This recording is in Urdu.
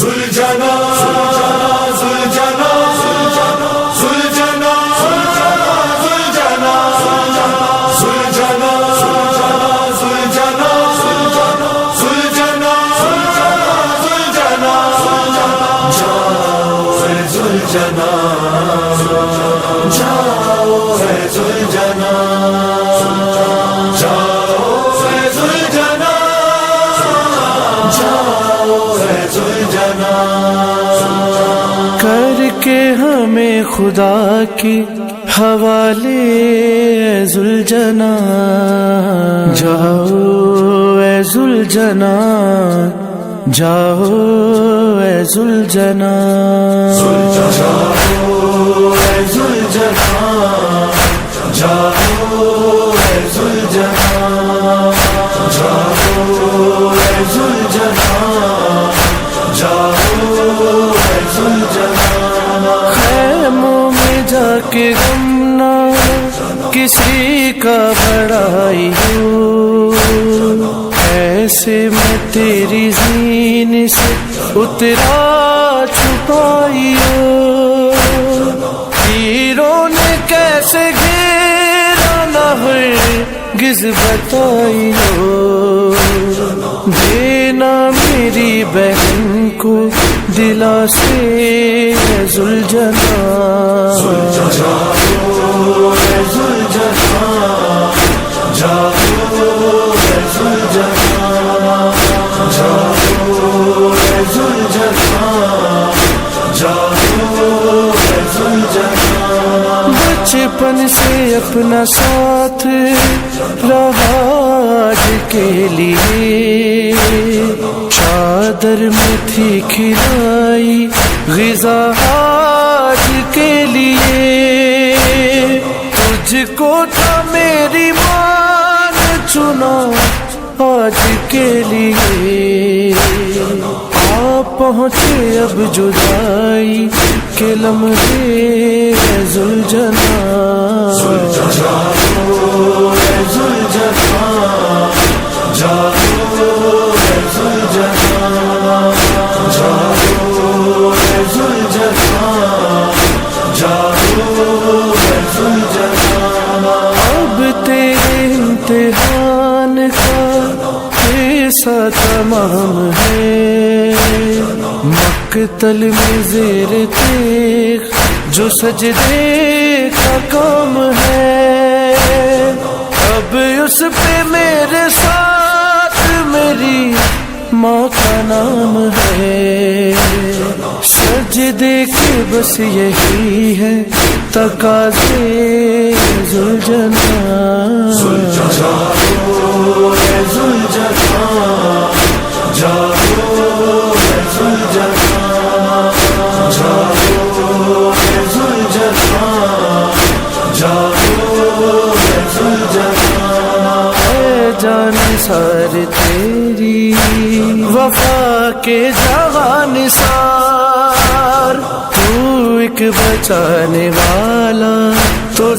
زلجنا زلجنا زلجنا زلجنا زلجنا زلجنا زلجنا زلجنا زلجنا جاؤ ہے زلجنا جاؤ ہے زلجنا جاؤ ہے زلجنا جاؤ ہے زلجنا کر کے ہمیں خدا کی حوالے اے ذوالجنا جاؤ اے ذوالجنا جاؤ اے ذوالجنا جاؤ اے ذوالجنا جاؤ اے ذوالجنا جاؤ اے ذوالجنا جاؤ اے ذوالجنا خیموں میں جا کے غم نہ کسی کا بڑائی ہو ایسے میں تیری زین سے اترا چھپائی ہو تیروں نے کیسے گھیرا نہ ہرگز بتائی ہو دینا میری بہن کو دلاسے اے ذوالجنا جاؤ اے ذوالجنا جاؤ اے ذوالجنا جاؤ اے ذوالجنا جاؤ اے ذوالجنا بچپن سے اپنا ساتھ رہا آج کے لیے چادر میں تھی کھلائی غذا آج کے لیے تجھ کو تھا میری ماں نے چنا آج کے لیے آ پہنچے اب جدائی کے لمحے اے ذوالجنا جاؤ اے ذوالجنا جاؤ اے ذوالجنا جاؤ اے ذوالجنا جاؤ اے ذوالجنا اب تیرے امتحان کا ایسا تمام ہے مقتل میں زیر تیغ جو سجدے کا کام ہے اب اس پہ میرے ساتھ میری ماں کا نام ہے سجدے کے بس یہی ہے تقاضے ذوالجنا جاؤ اے ذوالجنا جاؤ اے ذوالجنا جاؤ اے ذوالجنا جاؤ اے ذوالجنا اے جان سار تیری وفا کے جہان سار تو ایک بچانے والا تو